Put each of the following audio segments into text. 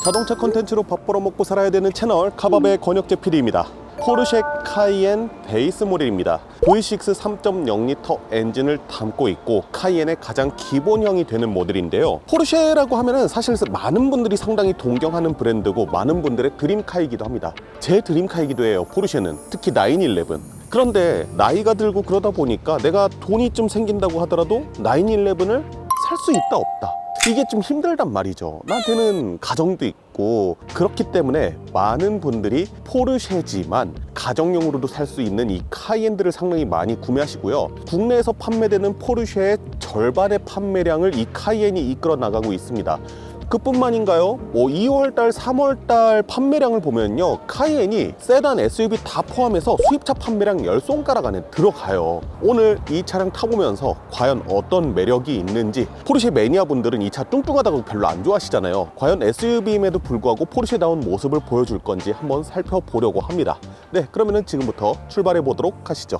자동차 컨텐츠로 밥 벌어먹고 살아야 되는 채널 카밥의 권혁재 PD입니다. 포르쉐 카이엔 베이스 모델입니다. V6 3.0L 엔진을 담고 있고 카이엔의 가장 기본형이 되는 모델인데요. 포르쉐라고 하면은 사실 많은 분들이 상당히 동경하는 브랜드고 많은 분들의 드림카이기도 합니다. 제 드림카이기도 해요, 포르쉐는. 특히 911. 그런데 나이가 들고 그러다 보니까 내가 돈이 좀 생긴다고 하더라도 911을 살 수 있다 없다, 이게 좀 힘들단 말이죠. 나한테는 가정도 있고 그렇기 때문에 많은 분들이 포르쉐지만 가정용으로도 살 수 있는 이 카이엔들을 상당히 많이 구매하시고요. 국내에서 판매되는 포르쉐의 절반의 판매량을 이 카이엔이 이끌어 나가고 있습니다. 그뿐만인가요? 2월달, 3월달 판매량을 보면요, 카이엔이 세단, SUV 다 포함해서 수입차 판매량 10손가락 안에 들어가요. 오늘 이 차량 타보면서 과연 어떤 매력이 있는지, 포르쉐 매니아 분들은 이 차 뚱뚱하다고 별로 안 좋아하시잖아요. 과연 SUV임에도 불구하고 포르쉐다운 모습을 보여줄 건지 한번 살펴보려고 합니다. 네, 그러면은 지금부터 출발해 보도록 하시죠.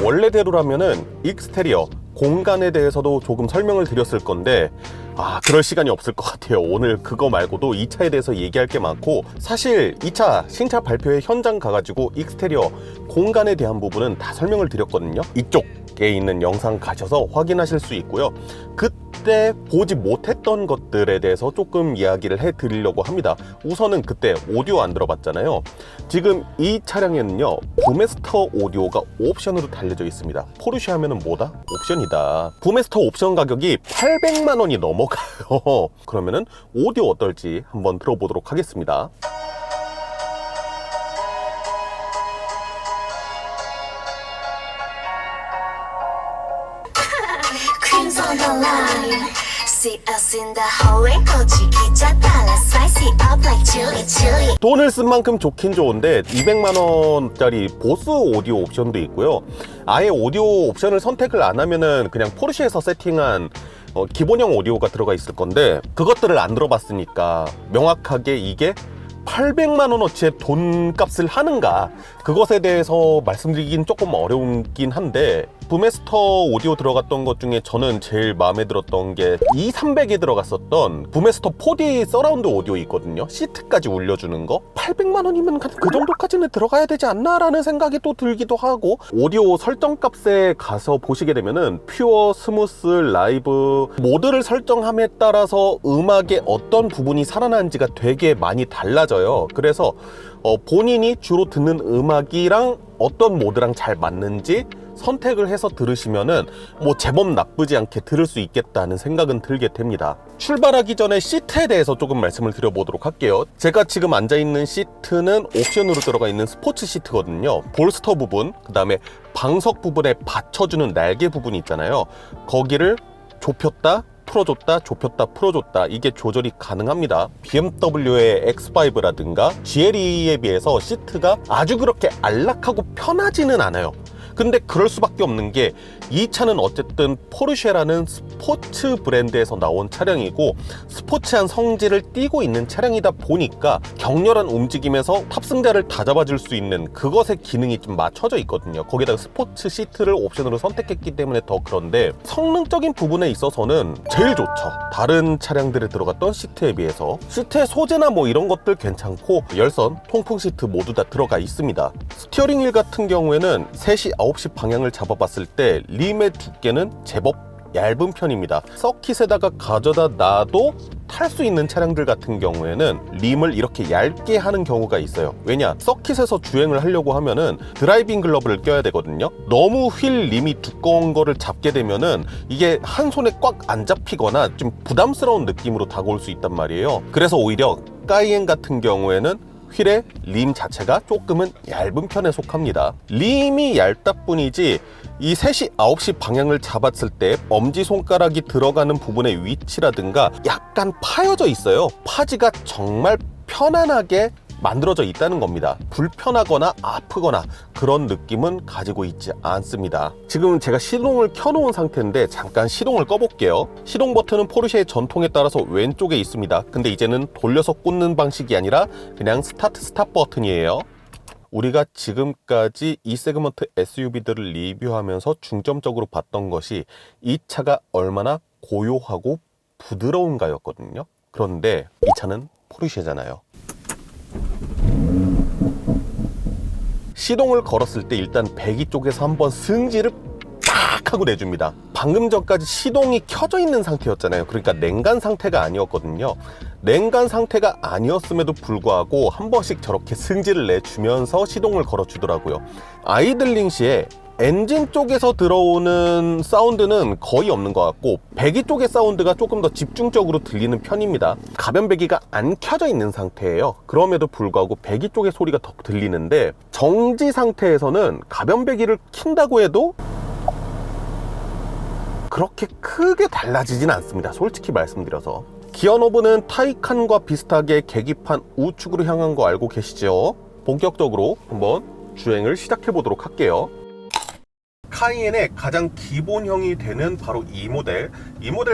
원래대로라면은 익스테리어 공간에 대해서도 조금 설명을 드렸을 건데 그럴 시간이 없을 것 같아요. 오늘 그거 말고도 이 차에 대해서 얘기할 게 많고, 사실 이 차 신차 발표회 현장 가가지고 익스테리어 공간에 대한 부분은 다 설명을 드렸거든요. 이쪽에 있는 영상 가셔서 확인하실 수 있고요. 그때 보지 못했던 것들에 대해서 조금 이야기를 해드리려고 합니다. 우선은 그때 오디오 안 들어봤잖아요. 지금 이 차량에는요, 부메스터 오디오가 옵션으로 달려져 있습니다. 포르쉐 하면은 뭐다? 옵션이다. 부메스터 옵션 가격이 800만 원이 넘어가요. 그러면은 오디오 어떨지 한번 들어보도록 하겠습니다. 돈을 쓴 만큼 좋긴 좋은데 200만 원짜리 보스 오디오 옵션도 있고요. 아예 오디오 옵션을 선택을 안 하면은 그냥 포르쉐에서 세팅한 기본형 오디오가 들어가 있을 건데, 그것들을 안 들어봤으니까 명확하게 이게 800만 원어치의 돈값을 하는가, 그것에 대해서 말씀드리긴 조금 어려운긴 한데, 부메스터 오디오 들어갔던 것 중에 저는 제일 마음에 들었던 게 2300에 들어갔었던 부메스터 4D 서라운드 오디오 있거든요. 시트까지 울려주는 거. 800만 원이면 그 정도까지는 들어가야 되지 않나 라는 생각이 또 들기도 하고, 오디오 설정값에 가서 보시게 되면은 퓨어, 스무스, 라이브 모드를 설정함에 따라서 음악의 어떤 부분이 살아나는지가 되게 많이 달라져요. 그래서 본인이 주로 듣는 음악이랑 어떤 모드랑 잘 맞는지 선택을 해서 들으시면은 제법 나쁘지 않게 들을 수 있겠다는 생각은 들게 됩니다. 출발하기 전에 시트에 대해서 조금 말씀을 드려보도록 할게요. 제가 지금 앉아있는 시트는 옵션으로 들어가 있는 스포츠 시트거든요. 볼스터 부분, 그 다음에 방석 부분에 받쳐주는 날개 부분이 있잖아요. 거기를 좁혔다 풀어줬다, 좁혔다 풀어줬다, 이게 조절이 가능합니다. BMW의 X5라든가 GLE에 비해서 시트가 아주 그렇게 안락하고 편하지는 않아요. 근데 그럴 수밖에 없는 게, 이 차는 어쨌든 포르쉐라는 스포츠 브랜드에서 나온 차량이고 스포츠한 성질을 띠고 있는 차량이다 보니까 격렬한 움직임에서 탑승자를 다 잡아줄 수 있는 그것의 기능이 좀 맞춰져 있거든요. 거기다가 스포츠 시트를 옵션으로 선택했기 때문에 더 그런데, 성능적인 부분에 있어서는 제일 좋죠. 다른 차량들에 들어갔던 시트에 비해서. 시트의 소재나 이런 것들 괜찮고, 열선, 통풍 시트 모두 다 들어가 있습니다. 스티어링 휠 같은 경우에는 3시 9시 방향을 잡아봤을 때 림의 두께는 제법 얇은 편입니다. 서킷에다가 가져다 놔도 탈 수 있는 차량들 같은 경우에는 림을 이렇게 얇게 하는 경우가 있어요. 왜냐? 서킷에서 주행을 하려고 하면은 드라이빙 글러브를 껴야 되거든요. 너무 휠 림이 두꺼운 거를 잡게 되면은 이게 한 손에 꽉 안 잡히거나 좀 부담스러운 느낌으로 다가올 수 있단 말이에요. 그래서 오히려 카이엔 같은 경우에는 휠의 림 자체가 조금은 얇은 편에 속합니다. 림이 얇다 뿐이지 이 3시, 9시 방향을 잡았을 때 엄지손가락이 들어가는 부분의 위치라든가 약간 파여져 있어요. 파지가 정말 편안하게 만들어져 있다는 겁니다. 불편하거나 아프거나 그런 느낌은 가지고 있지 않습니다. 지금 제가 시동을 켜놓은 상태인데 잠깐 시동을 꺼볼게요. 시동 버튼은 포르쉐의 전통에 따라서 왼쪽에 있습니다. 근데 이제는 돌려서 꽂는 방식이 아니라 그냥 스타트 스탑 버튼이에요. 우리가 지금까지 이 세그먼트 SUV들을 리뷰하면서 중점적으로 봤던 것이 이 차가 얼마나 고요하고 부드러운가였거든요. 그런데 이 차는 포르쉐잖아요. 시동을 걸었을 때 일단 배기 쪽에서 한번 승질을 딱 하고 내줍니다. 방금 전까지 시동이 켜져 있는 상태였잖아요. 그러니까 냉간 상태가 아니었거든요. 냉간 상태가 아니었음에도 불구하고 한 번씩 저렇게 승질을 내주면서 시동을 걸어주더라고요. 아이들링 시에 엔진 쪽에서 들어오는 사운드는 거의 없는 것 같고 배기 쪽의 사운드가 조금 더 집중적으로 들리는 편입니다. 가변 배기가 안 켜져 있는 상태예요. 그럼에도 불구하고 배기 쪽의 소리가 더 들리는데 정지 상태에서는 가변 배기를 킨다고 해도 그렇게 크게 달라지진 않습니다. 솔직히 말씀드려서. 기어 노브는 타이칸과 비슷하게 계기판 우측으로 향한 거 알고 계시죠? 본격적으로 한번 주행을 시작해 보도록 할게요. 카이엔의 가장 기본형이 되는 바로 이 모델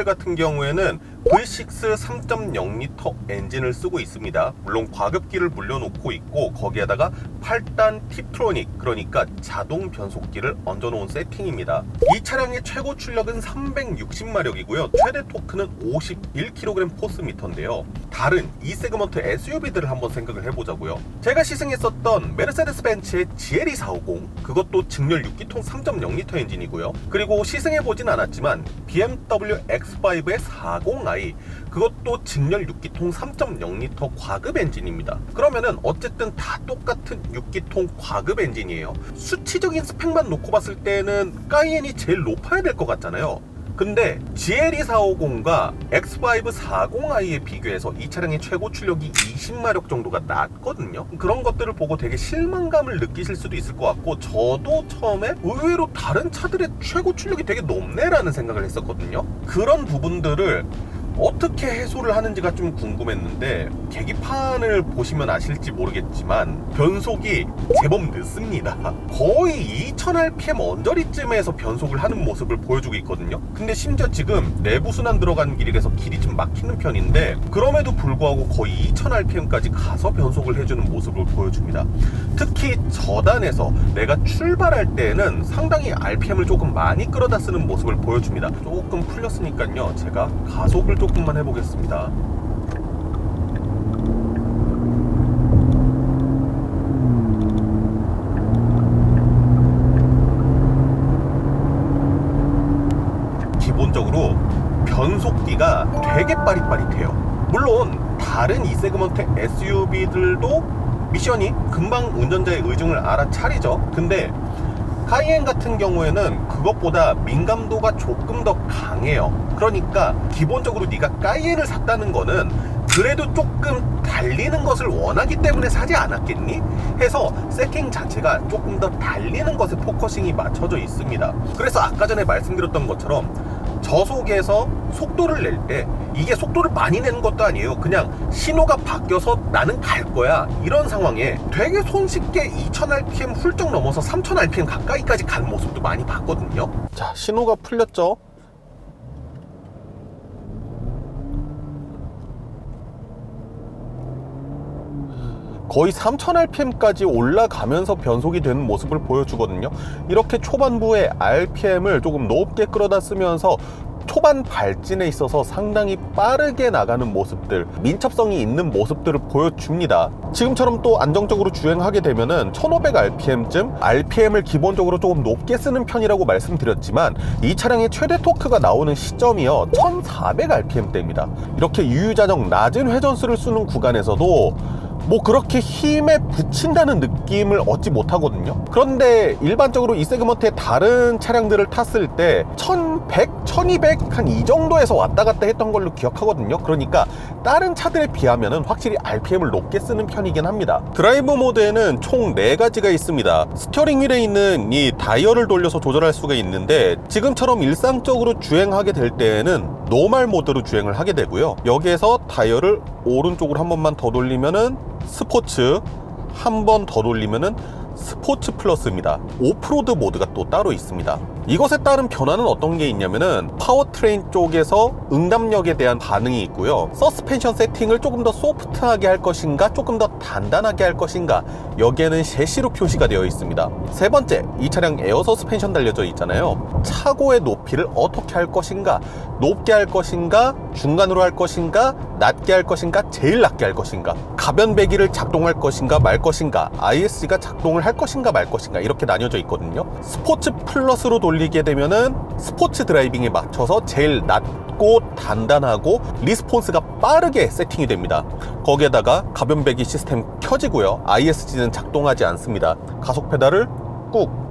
같은 경우에는 V6 3.0L 엔진을 쓰고 있습니다. 물론 과급기를 물려놓고 있고 거기에다가 8단 팁트로닉, 그러니까 자동 변속기를 얹어놓은 세팅입니다. 이 차량의 최고 출력은 360마력이고요 최대 토크는 51kg 포스미터인데요. 다른 이 세그먼트 SUV들을 한번 생각을 해보자고요. 제가 시승했었던 메르세데스 벤츠의 GLE450, 그것도 직렬 6기통 3.0L 엔진이고요. 그리고 시승해보진 않았지만 BMW X5의 40i, 그것도 직렬 6기통 3.0L 과급 엔진입니다. 그러면은 어쨌든 다 똑같은 6기통 과급 엔진이에요. 수치적인 스펙만 놓고 봤을 때는 카이엔이 제일 높아야 될 것 같잖아요. 근데 GLE450과 X5 40i에 비교해서 이 차량의 최고 출력이 20마력 정도가 낮거든요. 그런 것들을 보고 되게 실망감을 느끼실 수도 있을 것 같고 저도 처음에 의외로 다른 차들의 최고 출력이 되게 높네라는 생각을 했었거든요. 그런 부분들을 어떻게 해소를 하는지가 좀 궁금했는데 계기판을 보시면 아실지 모르겠지만 변속이 제법 늦습니다. 거의 2000rpm 언저리쯤에서 변속을 하는 모습을 보여주고 있거든요. 근데 심지어 지금 내부 순환 들어가는 길이라서 길이 좀 막히는 편인데 그럼에도 불구하고 거의 2000rpm까지 가서 변속을 해주는 모습을 보여줍니다. 특히 저단에서 내가 출발할 때는 상당히 rpm을 조금 많이 끌어다 쓰는 모습을 보여줍니다. 조금 풀렸으니까요 제가 가속을 조금만 해보겠습니다. 기본적으로 변속기가 되게 빠릿빠릿해요. 물론 다른 이 세그먼트 SUV들도 미션이 금방 운전자의 의중을 알아차리죠. 근데 카이엔 같은 경우에는 그것보다 민감도가 조금 더 강해요. 그러니까 기본적으로 네가 카이엔을 샀다는 거는 그래도 조금 달리는 것을 원하기 때문에 사지 않았겠니? 해서 세팅 자체가 조금 더 달리는 것에 포커싱이 맞춰져 있습니다. 그래서 아까 전에 말씀드렸던 것처럼 저속에서 속도를 낼 때 이게 속도를 많이 내는 것도 아니에요. 그냥 신호가 바뀌어서 나는 갈 거야 이런 상황에 되게 손쉽게 2000rpm 훌쩍 넘어서 3000rpm 가까이까지 가는 모습도 많이 봤거든요. 자, 신호가 풀렸죠. 거의 3000rpm까지 올라가면서 변속이 되는 모습을 보여주거든요. 이렇게 초반부에 rpm을 조금 높게 끌어다 쓰면서 초반 발진에 있어서 상당히 빠르게 나가는 모습들, 민첩성이 있는 모습들을 보여줍니다. 지금처럼 또 안정적으로 주행하게 되면은 1500rpm쯤 rpm을 기본적으로 조금 높게 쓰는 편이라고 말씀드렸지만 이 차량의 최대 토크가 나오는 시점이요 1400rpm대입니다. 이렇게 유유자적 낮은 회전수를 쓰는 구간에서도 뭐 그렇게 힘에 붙인다는 느낌을 얻지 못하거든요. 그런데 일반적으로 이 세그먼트의 다른 차량들을 탔을 때 1100, 1200 한 이 정도에서 왔다 갔다 했던 걸로 기억하거든요. 그러니까 다른 차들에 비하면 확실히 RPM을 높게 쓰는 편이긴 합니다. 드라이브 모드에는 총 4가지가 있습니다. 스티어링 휠에 있는 이 다이얼을 돌려서 조절할 수가 있는데 지금처럼 일상적으로 주행하게 될 때에는 노멀 모드로 주행을 하게 되고요. 여기에서 다이얼을 오른쪽으로 한 번만 더 돌리면은 스포츠, 한 번 더 돌리면은 스포츠 플러스입니다. 오프로드 모드가 또 따로 있습니다. 이것에 따른 변화는 어떤 게 있냐면은 파워트레인 쪽에서 응답력에 대한 반응이 있고요. 서스펜션 세팅을 조금 더 소프트하게 할 것인가 조금 더 단단하게 할 것인가, 여기에는 셰시로 표시가 되어 있습니다. 세 번째, 이 차량 에어 서스펜션 달려져 있잖아요. 차고의 높이를 어떻게 할 것인가, 높게 할 것인가, 중간으로 할 것인가, 낮게 할 것인가, 제일 낮게 할 것인가, 가변 배기를 작동할 것인가 말 것인가, ISC가 작동을 할 것인가 말 것인가, 이렇게 나뉘어져 있거든요. 스포츠 플러스로 돌리게 되면은 스포츠 드라이빙에 맞춰서 제일 낮고 단단하고 리스폰스가 빠르게 세팅이 됩니다. 거기에다가 가변 배기 시스템 켜지고요. ISC는 작동하지 않습니다. 가속 페달을 꾹,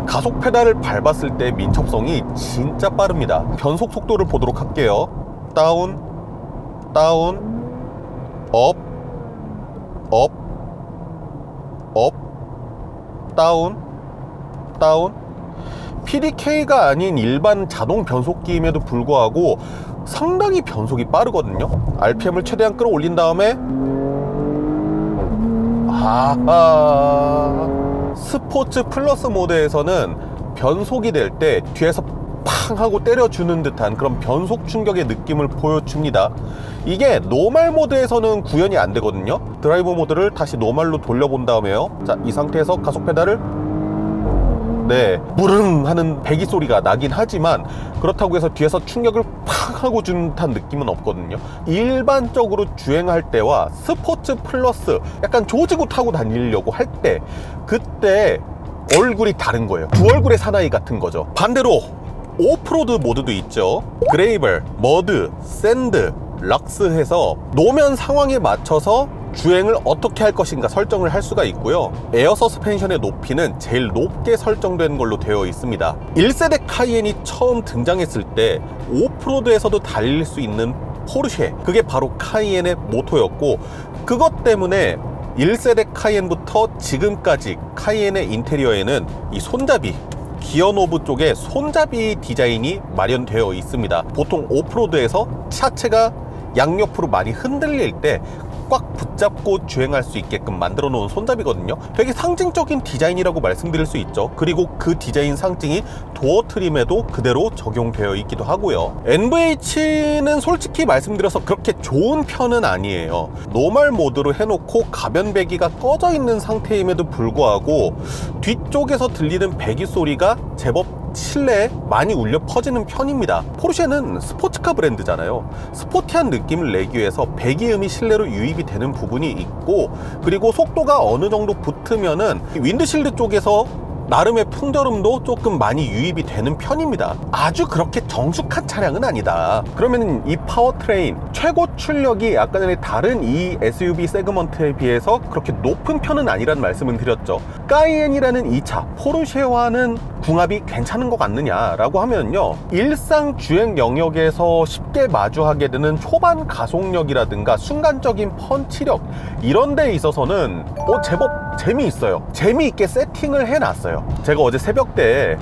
가속 페달을 밟았을 때 민첩성이 진짜 빠릅니다. 변속 속도를 보도록 할게요. 다운, 다운, 업, 업, 업, 다운, 다운. PDK가 아닌 일반 자동 변속기임에도 불구하고 상당히 변속이 빠르거든요. RPM을 최대한 끌어올린 다음에 스포츠 플러스 모드에서는 변속이 될 때 뒤에서 팡 하고 때려주는 듯한 그런 변속 충격의 느낌을 보여줍니다. 이게 노멀 모드에서는 구현이 안 되거든요. 드라이브 모드를 다시 노멀로 돌려본 다음에요. 자, 이 상태에서 가속 페달을 무릉 하는 배기 소리가 나긴 하지만 그렇다고 해서 뒤에서 충격을 팍 하고 준 듯한 느낌은 없거든요. 일반적으로 주행할 때와 스포츠 플러스 약간 조지고 타고 다니려고 할 때, 그때 얼굴이 다른 거예요. 두 얼굴의 사나이 같은 거죠. 반대로 오프로드 모드도 있죠. 그레이벌, 머드, 샌드, 락스 해서 노면 상황에 맞춰서 주행을 어떻게 할 것인가 설정을 할 수가 있고요. 에어 서스펜션의 높이는 제일 높게 설정된 걸로 되어 있습니다. 1세대 카이엔이 처음 등장했을 때 오프로드에서도 달릴 수 있는 포르쉐, 그게 바로 카이엔의 모토였고, 그것 때문에 1세대 카이엔부터 지금까지 카이엔의 인테리어에는 이 손잡이, 기어 노브 쪽에 손잡이 디자인이 마련되어 있습니다. 보통 오프로드에서 차체가 양옆으로 많이 흔들릴 때 꽉 붙잡고 주행할 수 있게끔 만들어 놓은 손잡이거든요. 되게 상징적인 디자인이라고 말씀드릴 수 있죠. 그리고 그 디자인 상징이 도어 트림에도 그대로 적용되어 있기도 하고요. NVH는 솔직히 말씀드려서 그렇게 좋은 편은 아니에요. 노멀 모드로 해놓고 가변 배기가 꺼져 있는 상태임에도 불구하고 뒤쪽에서 들리는 배기 소리가 제법 실내에 많이 울려 퍼지는 편입니다. 포르쉐는 스포츠카 브랜드잖아요. 스포티한 느낌을 내기 위해서 배기음이 실내로 유입이 되는 부분이 있고, 그리고 속도가 어느 정도 붙으면은 윈드실드 쪽에서 나름의 풍절음도 조금 많이 유입이 되는 편입니다. 아주 그렇게 정숙한 차량은 아니다. 그러면 이 파워트레인 최고 출력이 아까 전에 다른 이 SUV 세그먼트에 비해서 그렇게 높은 편은 아니라는 말씀을 드렸죠. 까이엔이라는 이 차, 포르쉐와는 궁합이 괜찮은 것 같느냐라고 하면요, 일상 주행 영역에서 쉽게 마주하게 되는 초반 가속력이라든가 순간적인 펀치력, 이런 데 있어서는 제법 재미있어요. 재미있게 세팅을 해놨어요. 제가 어제 새벽때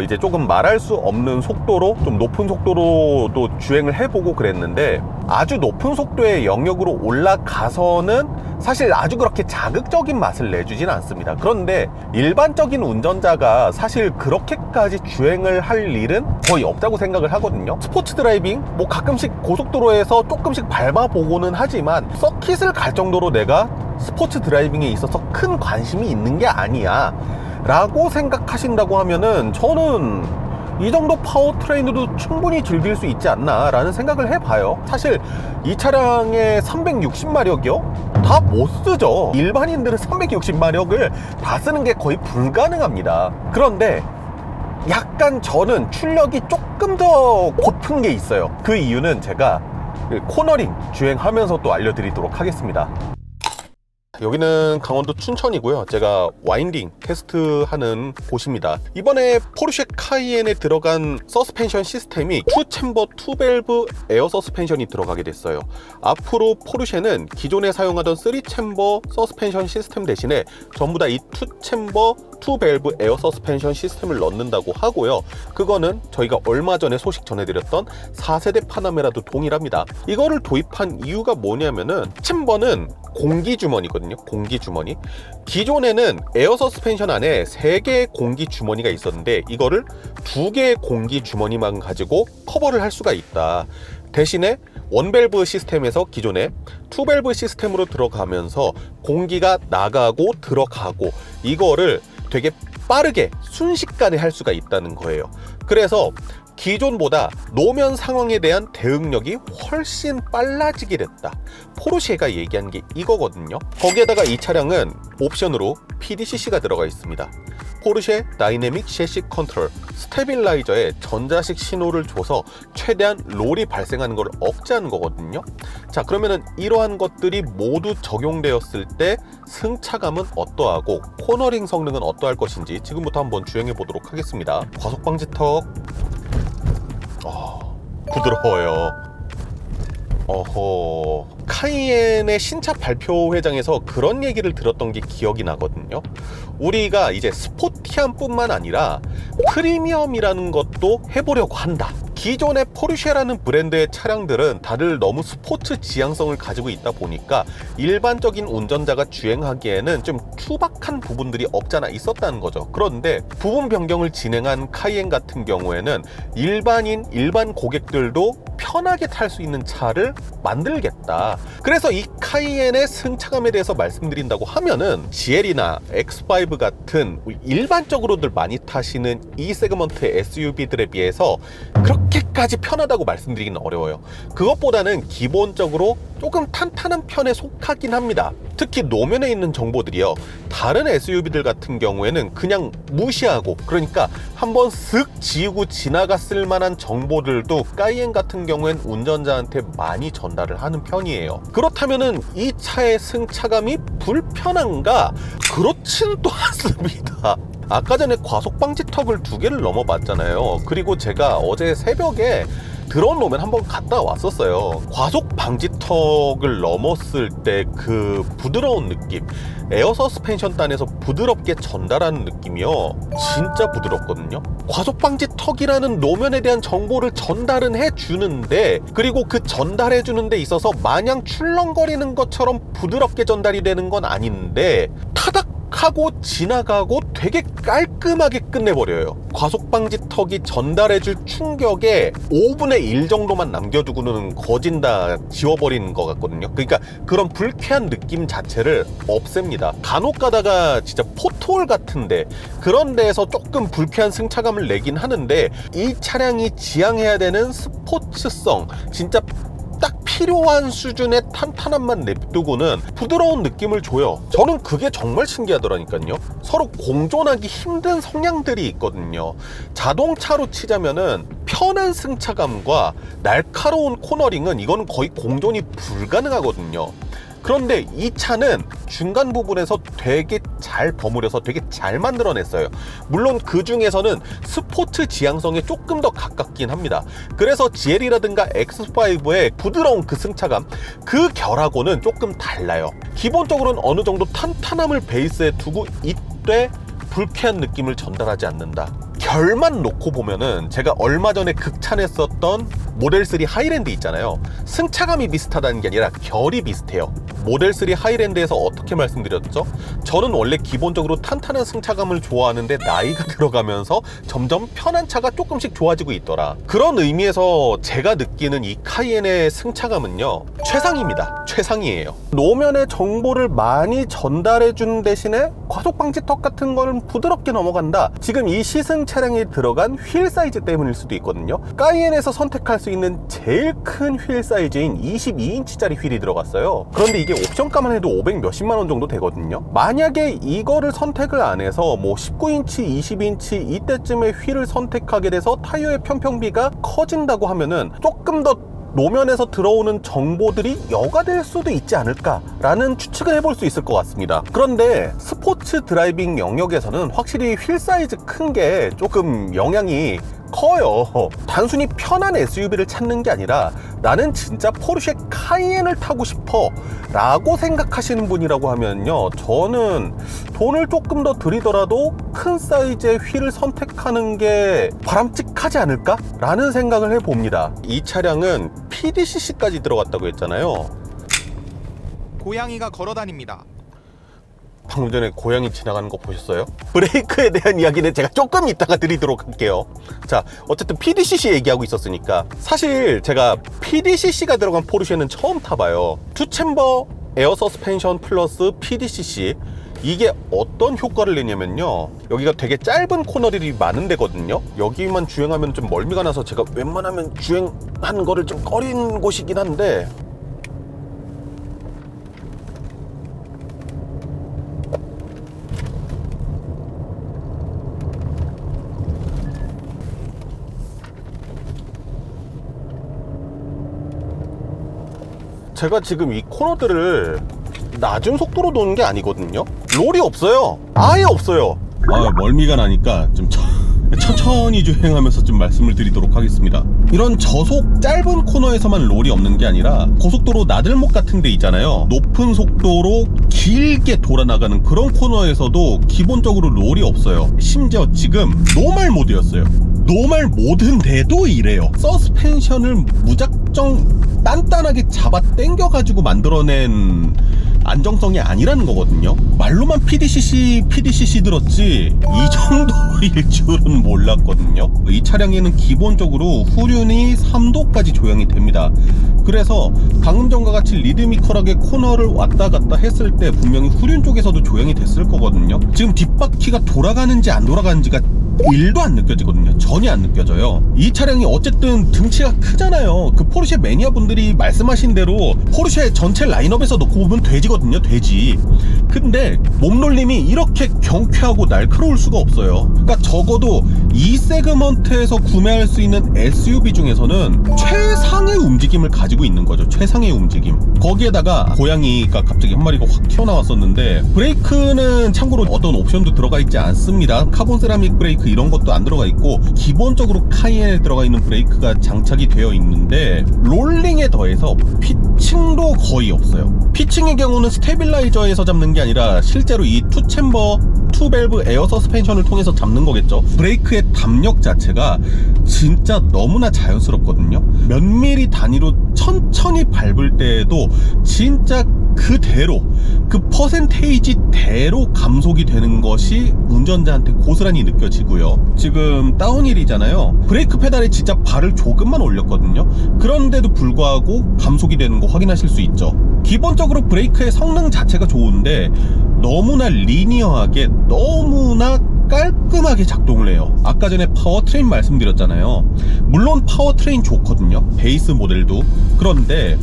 이제 조금 말할 수 없는 속도로, 좀 높은 속도로도 주행을 해보고 그랬는데, 아주 높은 속도의 영역으로 올라가서는 사실 아주 그렇게 자극적인 맛을 내주진 않습니다. 그런데 일반적인 운전자가 사실 그렇게까지 주행을 할 일은 거의 없다고 생각을 하거든요. 스포츠 드라이빙, 뭐 가끔씩 고속도로에서 조금씩 밟아보고는 하지만 서킷을 갈 정도로 내가 스포츠 드라이빙에 있어서 큰 관심이 있는 게 아니야 라고 생각하신다고 하면은, 저는 이 정도 파워트레인으로 충분히 즐길 수 있지 않나 라는 생각을 해봐요. 사실 이 차량의 360마력이요? 다 못 쓰죠. 일반인들은 360마력을 다 쓰는 게 거의 불가능합니다. 그런데 약간 저는 출력이 조금 더 고픈 게 있어요. 그 이유는 제가 코너링 주행하면서 또 알려드리도록 하겠습니다. 여기는 강원도 춘천이고요. 제가 와인딩 테스트하는 곳입니다. 이번에 포르쉐 카이엔에 들어간 서스펜션 시스템이 2챔버 2밸브 에어 서스펜션이 들어가게 됐어요. 앞으로 포르쉐는 기존에 사용하던 3챔버 서스펜션 시스템 대신에 전부 다 이 2챔버 투밸브 에어 서스펜션 시스템을 넣는다고 하고요. 그거는 저희가 얼마 전에 소식 전해드렸던 4세대 파나메라도 동일합니다. 이거를 도입한 이유가 뭐냐면은 챔버는 공기주머니거든요. 공기주머니. 기존에는 에어 서스펜션 안에 3개의 공기주머니가 있었는데 이거를 2개의 공기주머니만 가지고 커버를 할 수가 있다. 대신에 원밸브 시스템에서 기존에 투밸브 시스템으로 들어가면서 공기가 나가고 들어가고 이거를 되게 빠르게 순식간에 할 수가 있다는 거예요. 그래서 기존보다 노면 상황에 대한 대응력이 훨씬 빨라지게 됐다. 포르쉐가 얘기한 게 이거거든요. 거기에다가 이 차량은 옵션으로 PDCC가 들어가 있습니다. 포르쉐 다이내믹 셰시 컨트롤, 스테빌라이저에 전자식 신호를 줘서 최대한 롤이 발생하는 걸 억제하는 거거든요. 자, 그러면은 이러한 것들이 모두 적용되었을 때 승차감은 어떠하고 코너링 성능은 어떠할 것인지 지금부터 한번 주행해 보도록 하겠습니다. 과속 방지 턱 부드러워요. 카이엔의 신차 발표 회장에서 그런 얘기를 들었던 게 기억이 나거든요. 우리가 이제 스포티함 뿐만 아니라 프리미엄이라는 것도 해보려고 한다. 기존의 포르쉐라는 브랜드의 차량들은 다들 너무 스포츠 지향성을 가지고 있다 보니까 일반적인 운전자가 주행하기에는 좀 투박한 부분들이 없잖아 있었다는 거죠. 그런데 부분 변경을 진행한 카이엔 같은 경우에는 일반 고객들도 편하게 탈 수 있는 차를 만들겠다. 그래서 이 카이엔의 승차감에 대해서 말씀드린다고 하면은 GL이나 X5 같은 일반적으로들 많이 타시는 이 세그먼트 SUV들에 비해서 그렇게까지 편하다고 말씀드리기는 어려워요. 그것보다는 기본적으로 조금 탄탄한 편에 속하긴 합니다. 특히 노면에 있는 정보들이요, 다른 SUV들 같은 경우에는 그냥 무시하고, 그러니까 한번 쓱 지우고 지나갔을 만한 정보들도 카이엔 같은 경우엔 운전자한테 많이 전달을 하는 편이에요. 그렇다면은 이 차의 승차감이 불편한가? 그렇진 또 않습니다. 아까 전에 과속 방지 턱을 2개를 넘어봤잖아요. 그리고 제가 어제 새벽에 드론 로면 한번 갔다 왔었어요. 과속 방지턱을 넘었을 때 그 부드러운 느낌, 에어 서스펜션 단에서 부드럽게 전달하는 느낌이요, 진짜 부드럽거든요. 과속 방지턱이라는 노면에 대한 정보를 전달은 해주는데, 그리고 그 전달해 주는 데 있어서 마냥 출렁거리는 것처럼 부드럽게 전달이 되는 건 아닌데 타닥 하고 지나가고 되게 깔끔하게 끝내버려요. 과속방지턱이 전달해줄 충격에 5분의 1 정도만 남겨두고는 거진 다 지워버리는 것 같거든요. 그러니까 그런 불쾌한 느낌 자체를 없앱니다. 간혹 가다가 진짜 포토홀 같은데 그런 데에서 조금 불쾌한 승차감을 내긴 하는데, 이 차량이 지향해야 되는 스포츠성, 진짜 딱 필요한 수준의 탄탄함만 냅두고는 부드러운 느낌을 줘요. 저는 그게 정말 신기하더라니까요. 서로 공존하기 힘든 성향들이 있거든요. 자동차로 치자면은 편한 승차감과 날카로운 코너링은 이건 거의 공존이 불가능하거든요. 그런데 이 차는 중간 부분에서 되게 잘 버무려서 되게 잘 만들어냈어요. 물론 그 중에서는 스포츠 지향성에 조금 더 가깝긴 합니다. 그래서 GL이라든가 X5의 부드러운 그 승차감, 그 결하고는 조금 달라요. 기본적으로는 어느 정도 탄탄함을 베이스에 두고 이때 불쾌한 느낌을 전달하지 않는다. 결만 놓고 보면은 제가 얼마 전에 극찬했었던 모델3 하이랜드 있잖아요. 승차감이 비슷하다는 게 아니라 결이 비슷해요. 모델3 하이랜드에서 어떻게 말씀드렸죠? 저는 원래 기본적으로 탄탄한 승차감을 좋아하는데 나이가 들어가면서 점점 편한 차가 조금씩 좋아지고 있더라. 그런 의미에서 제가 느끼는 이 카이엔의 승차감은요, 최상입니다. 최상이에요. 노면의 정보를 많이 전달해 주는 대신에 과속방지턱 같은 거는 부드럽게 넘어간다. 지금 이 시승 차량에 들어간 휠 사이즈 때문일 수도 있거든요. 카이엔에서 선택할 수 있는 제일 큰 휠 사이즈인 22인치짜리 휠이 들어갔어요. 그런데 이게 옵션가만 해도 500 몇십만 원 정도 되거든요. 만약에 이거를 선택을 안 해서 뭐 19인치, 20인치 이때쯤에 휠을 선택하게 돼서 타이어의 편평비가 커진다고 하면은 조금 더 노면에서 들어오는 정보들이 여과될 수도 있지 않을까라는 추측을 해볼 수 있을 것 같습니다. 그런데 스포츠 드라이빙 영역에서는 확실히 휠 사이즈 큰 게 조금 영향이 커요. 단순히 편한 SUV를 찾는 게 아니라 나는 진짜 포르쉐 카이엔을 타고 싶어 라고 생각하시는 분이라고 하면요, 저는 돈을 조금 더 들이더라도 큰 사이즈의 휠을 선택하는 게 바람직하지 않을까? 라는 생각을 해봅니다. 이 차량은 PDCC까지 들어갔다고 했잖아요. 고양이가 걸어다닙니다. 방금 전에 고양이 지나가는 거 보셨어요? 브레이크에 대한 이야기는 제가 조금 이따가 드리도록 할게요. 자, 어쨌든 PDCC 얘기하고 있었으니까, 사실 제가 PDCC가 들어간 포르쉐는 처음 타봐요. 투챔버 에어 서스펜션 플러스 PDCC, 이게 어떤 효과를 내냐면요, 여기가 되게 짧은 코너들이 많은 데거든요. 여기만 주행하면 좀 멀미가 나서 제가 웬만하면 주행하는 거를 좀 꺼린 곳이긴 한데, 제가 지금 이 코너들을 낮은 속도로 도는 게 아니거든요. 롤이 없어요. 아예 없어요. 멀미가 나니까 좀 천천히 주행하면서 좀 말씀을 드리도록 하겠습니다. 이런 저속 짧은 코너에서만 롤이 없는 게 아니라 고속도로 나들목 같은 데 있잖아요. 높은 속도로 길게 돌아나가는 그런 코너에서도 기본적으로 롤이 없어요. 심지어 지금 노멀 모드였어요. 노멀 모드인데도 이래요. 서스펜션을 무작정 단단하게 잡아 당겨가지고 만들어낸 안정성이 아니라는 거거든요. 말로만 PDCC 들었지 이 정도일 줄은 몰랐거든요. 이 차량에는 기본적으로 후륜이 3도까지 조향이 됩니다. 그래서 방금 전과 같이 리드미컬하게 코너를 왔다 갔다 했을 때 분명히 후륜 쪽에서도 조향이 됐을 거거든요. 지금 뒷바퀴가 돌아가는지 안 돌아가는지가 1도 안 느껴지거든요. 전혀 안 느껴져요. 이 차량이 어쨌든 등치가 크잖아요. 그 포르쉐 매니아 분들이 말씀하신 대로 포르쉐 전체 라인업에서 놓고 보면 돼지거든요. 돼지. 근데 몸놀림이 이렇게 경쾌하고 날카로울 수가 없어요. 그러니까 적어도 이 세그먼트에서 구매할 수 있는 SUV 중에서는 최상의 움직임을 가지고 있는 거죠. 최상의 움직임. 거기에다가 고양이가 갑자기 한 마리가 확 튀어나왔었는데, 브레이크는 참고로 어떤 옵션도 들어가 있지 않습니다. 카본 세라믹 브레이크 이런 것도 안 들어가 있고, 기본적으로 카이엔에 들어가 있는 브레이크가 장착이 되어 있는데, 롤링에 더해서 피칭도 거의 없어요. 피칭의 경우는 스테빌라이저에서 잡는 게 아니라 실제로 이 투챔버 투밸브 에어 서스펜션을 통해서 잡는 거겠죠. 브레이크의 담력 자체가 진짜 너무나 자연스럽거든요. 몇 미리 단위로 천천히 밟을 때에도 진짜 그대로 그 퍼센테이지대로 감속이 되는 것이 운전자한테 고스란히 느껴지고요. 지금 다운힐이잖아요. 브레이크 페달에 진짜 발을 조금만 올렸거든요. 그런데도 불구하고 감속이 되는 거 확인하실 수 있죠. 기본적으로 브레이크의 성능 자체가 좋은데 너무나 리니어하게, 너무나 깔끔하게 작동을 해요. 아까 전에 파워트레인 말씀드렸잖아요. 물론 파워트레인 좋거든요. 베이스 모델도. 그런데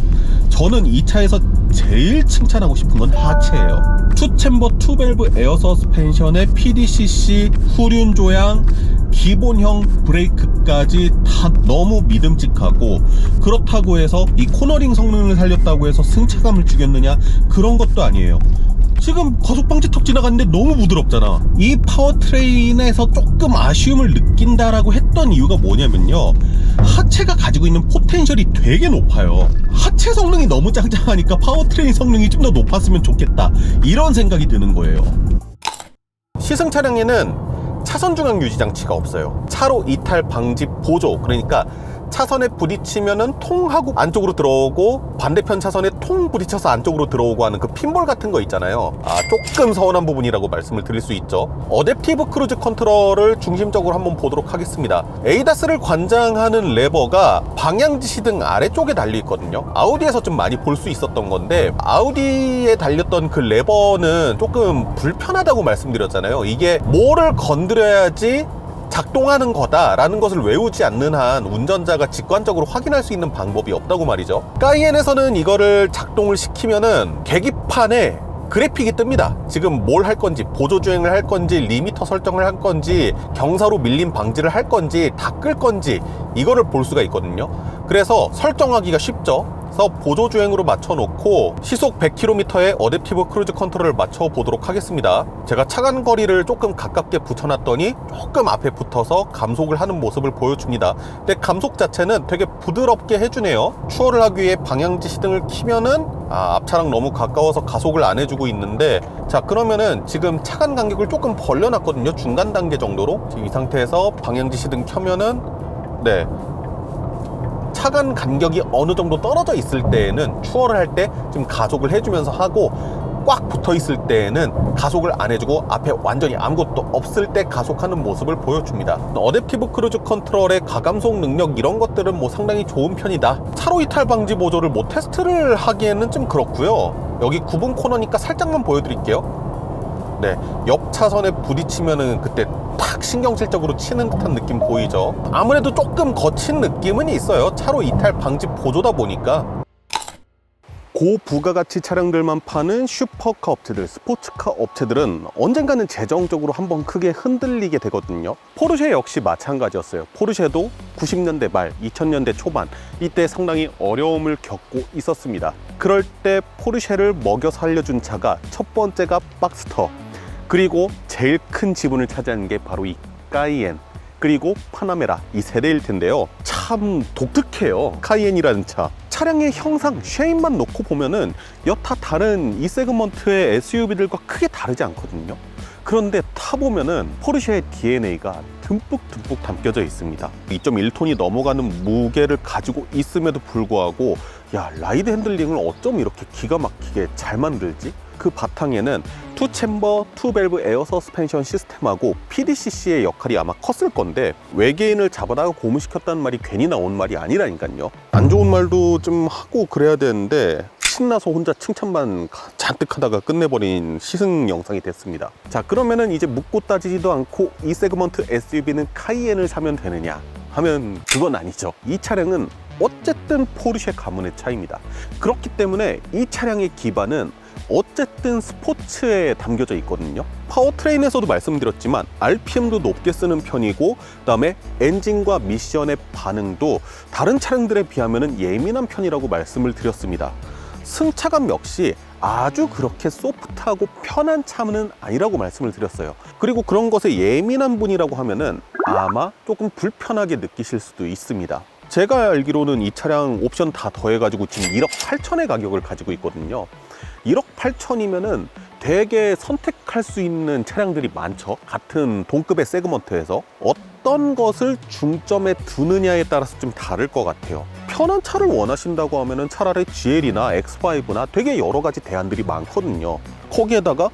저는 이 차에서 제일 칭찬하고 싶은 건 하체예요. 투챔버 투밸브 에어 서스펜션의 PDCC 후륜 조향, 기본형 브레이크까지 다 너무 믿음직하고, 그렇다고 해서 이 코너링 성능을 살렸다고 해서 승차감을 주겠느냐, 그런 것도 아니에요. 지금 과속방지 턱 지나갔는데 너무 부드럽잖아. 이 파워트레인에서 조금 아쉬움을 느낀다라고 했던 이유가 뭐냐면요, 하체가 가지고 있는 포텐셜이 되게 높아요. 하체 성능이 너무 짱짱하니까 파워트레인 성능이 좀 더 높았으면 좋겠다, 이런 생각이 드는 거예요. 시승 차량에는 차선 중앙 유지 장치가 없어요. 차로 이탈 방지 보조, 그러니까 차선에 부딪히면은 통 하고 안쪽으로 들어오고, 반대편 차선에 통 부딪혀서 안쪽으로 들어오고 하는 그 핀볼 같은 거 있잖아요. 조금 서운한 부분이라고 말씀을 드릴 수 있죠. 어댑티브 크루즈 컨트롤을 중심적으로 한번 보도록 하겠습니다. 에이다스를 관장하는 레버가 방향지시 등 아래쪽에 달려 있거든요. 아우디에서 좀 많이 볼 수 있었던 건데, 아우디에 달렸던 그 레버는 조금 불편하다고 말씀드렸잖아요. 이게 뭐를 건드려야지 작동하는 거다라는 것을 외우지 않는 한 운전자가 직관적으로 확인할 수 있는 방법이 없다고 말이죠. 카이엔에서는 이거를 작동을 시키면은 계기판에 그래픽이 뜹니다. 지금 뭘 할 건지, 보조주행을 할 건지, 리미터 설정을 할 건지, 경사로 밀림 방지를 할 건지, 다 끌 건지, 이거를 볼 수가 있거든요. 그래서 설정하기가 쉽죠. 그래서 보조주행으로 맞춰놓고 시속 100km에 어댑티브 크루즈 컨트롤을 맞춰보도록 하겠습니다. 제가 차간 거리를 조금 가깝게 붙여놨더니 조금 앞에 붙어서 감속을 하는 모습을 보여줍니다. 근데 감속 자체는 되게 부드럽게 해주네요. 추월을 하기 위해 방향지 시등을 키면은 앞차랑 너무 가까워서 가속을 안 해주고 있는데, 자 그러면은 지금 차간 간격을 조금 벌려놨거든요. 중간 단계 정도로. 지금 이 상태에서 방향지 시등 켜면은 네, 차간 간격이 어느 정도 떨어져 있을 때에는 추월을 할 때 좀 가속을 해주면서 하고, 꽉 붙어 있을 때에는 가속을 안 해주고 앞에 완전히 아무것도 없을 때 가속하는 모습을 보여줍니다. 어댑티브 크루즈 컨트롤의 가감속 능력 이런 것들은 뭐 상당히 좋은 편이다. 차로 이탈 방지 보조를 뭐 테스트를 하기에는 좀 그렇고요. 여기 구분 코너니까 살짝만 보여드릴게요. 네, 옆 차선에 부딪히면은 그때 탁 신경질적으로 치는 듯한 느낌 보이죠. 아무래도 조금 거친 느낌은 있어요. 차로 이탈 방지 보조다 보니까. 고부가가치 차량들만 파는 슈퍼카 업체들, 스포츠카 업체들은 언젠가는 재정적으로 한번 크게 흔들리게 되거든요. 포르쉐 역시 마찬가지였어요. 포르쉐도 90년대 말, 2000년대 초반 이때 상당히 어려움을 겪고 있었습니다. 그럴 때 포르쉐를 먹여 살려준 차가 첫 번째가 박스터, 그리고 제일 큰 지분을 차지하는 게 바로 이 까이엔, 그리고 파나메라, 이 세대일 텐데요. 참 독특해요. 카이엔이라는 차. 차량의 형상, 쉐입만 놓고 보면은 여타 다른 이 세그먼트의 SUV들과 크게 다르지 않거든요. 그런데 타보면은 포르쉐의 DNA가 듬뿍 담겨져 있습니다. 2.1톤이 넘어가는 무게를 가지고 있음에도 불구하고 야, 라이드 핸들링을 어쩜 이렇게 기가 막히게 잘 만들지? 그 바탕에는 투챔버, 투밸브 에어 서스펜션 시스템하고 PDCC의 역할이 아마 컸을 건데, 외계인을 잡아다가 고무시켰다는 말이 괜히 나온 말이 아니라니까요. 안 좋은 말도 좀 하고 그래야 되는데 신나서 혼자 칭찬만 잔뜩 하다가 끝내버린 시승 영상이 됐습니다. 자, 그러면은 이제 묻고 따지지도 않고 이 세그먼트 SUV는 카이엔을 사면 되느냐 하면 그건 아니죠. 이 차량은 어쨌든 포르쉐 가문의 차입니다. 그렇기 때문에 이 차량의 기반은 어쨌든 스포츠에 담겨져 있거든요. 파워트레인에서도 말씀드렸지만 RPM도 높게 쓰는 편이고, 그 다음에 엔진과 미션의 반응도 다른 차량들에 비하면 예민한 편이라고 말씀을 드렸습니다. 승차감 역시 아주 그렇게 소프트하고 편한 차는 아니라고 말씀을 드렸어요. 그리고 그런 것에 예민한 분이라고 하면은 아마 조금 불편하게 느끼실 수도 있습니다. 제가 알기로는 이 차량 옵션 다 더해가지고 지금 1억 8천의 가격을 가지고 있거든요. 1억 8천이면은 되게 선택할 수 있는 차량들이 많죠. 같은 동급의 세그먼트에서 어떤 것을 중점에 두느냐에 따라서 좀 다를 것 같아요. 편한 차를 원하신다고 하면은 차라리 GL이나 X5나 되게 여러 가지 대안들이 많거든요. 거기에다가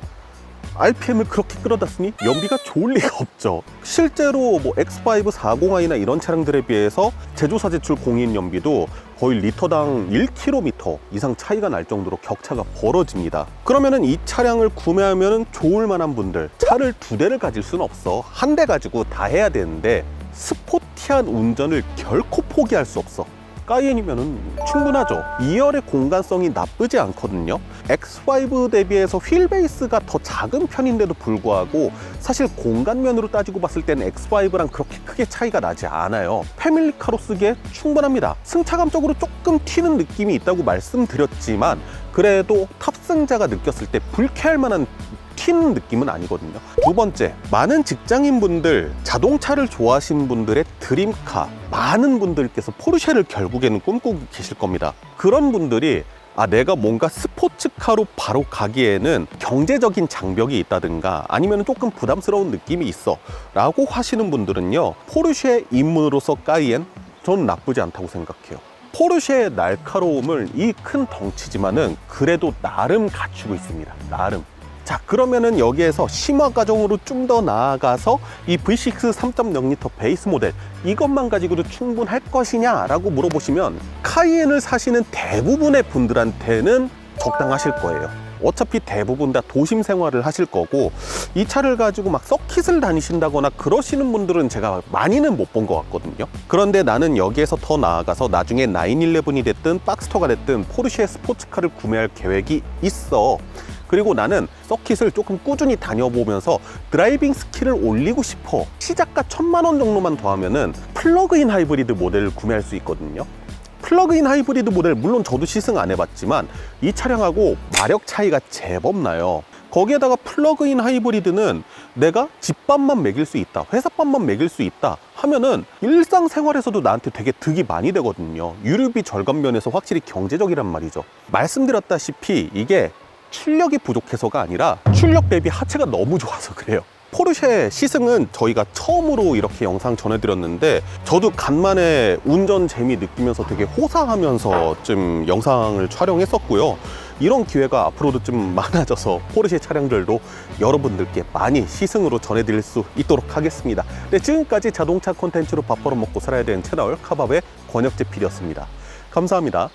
RPM을 그렇게 끌어다 쓰니 연비가 좋을 리가 없죠. 실제로 뭐 X5 40i나 이런 차량들에 비해서 제조사 제출 공인 연비도 거의 리터당 1km 이상 차이가 날 정도로 격차가 벌어집니다. 그러면은 이 차량을 구매하면 좋을 만한 분들, 차를 2대를 가질 수는 없어. 한 대 가지고 다 해야 되는데 스포티한 운전을 결코 포기할 수 없어. 까이엔이면은 충분하죠. 2열의 공간성이 나쁘지 않거든요. X5 대비해서 휠 베이스가 더 작은 편인데도 불구하고 사실 공간면으로 따지고 봤을 때는 X5랑 그렇게 크게 차이가 나지 않아요. 패밀리카로 쓰기에 충분합니다. 승차감적으로 조금 튀는 느낌이 있다고 말씀드렸지만 그래도 탑승자가 느꼈을 때 불쾌할 만한 튀는 느낌은 아니거든요. 두 번째, 많은 직장인분들, 자동차를 좋아하시는 분들의 드림카, 많은 분들께서 포르쉐를 결국에는 꿈꾸고 계실 겁니다. 그런 분들이 내가 뭔가 스포츠카로 바로 가기에는 경제적인 장벽이 있다든가 아니면 조금 부담스러운 느낌이 있어 라고 하시는 분들은요, 포르쉐 입문으로서 까이엔 저는 나쁘지 않다고 생각해요. 포르쉐의 날카로움을 이 큰 덩치지만은 그래도 나름 갖추고 있습니다. 나름. 자, 그러면은 여기에서 심화 과정으로 좀 더 나아가서 이 V6 3.0L 베이스 모델 이것만 가지고도 충분할 것이냐 라고 물어보시면 카이엔을 사시는 대부분의 분들한테는 적당하실 거예요. 어차피 대부분 다 도심 생활을 하실 거고 이 차를 가지고 막 서킷을 다니신다거나 그러시는 분들은 제가 많이는 못 본 것 같거든요. 그런데 나는 여기에서 더 나아가서 나중에 911이 됐든 박스터가 됐든 포르쉐 스포츠카를 구매할 계획이 있어. 그리고 나는 서킷을 조금 꾸준히 다녀보면서 드라이빙 스킬을 올리고 싶어. 시작가 1000만 원 정도만 더하면은 플러그인 하이브리드 모델을 구매할 수 있거든요. 플러그인 하이브리드 모델, 물론 저도 시승 안 해봤지만 이 차량하고 마력 차이가 제법 나요. 거기에다가 플러그인 하이브리드는 내가 집밥만 먹일 수 있다, 회사밥만 먹일 수 있다 하면은 일상생활에서도 나한테 되게 득이 많이 되거든요. 유류비 절감 면에서 확실히 경제적이란 말이죠. 말씀드렸다시피 이게 출력이 부족해서가 아니라 출력 대비 하체가 너무 좋아서 그래요. 포르쉐 시승은 저희가 처음으로 이렇게 영상 전해드렸는데 저도 간만에 운전 재미 느끼면서 되게 호사하면서 좀 영상을 촬영했었고요. 이런 기회가 앞으로도 좀 많아져서 포르쉐 차량들도 여러분들께 많이 시승으로 전해드릴 수 있도록 하겠습니다. 네, 지금까지 자동차 콘텐츠로 밥 벌어먹고 살아야 되는 채널 카밥의 권혁재 PD였습니다. 감사합니다.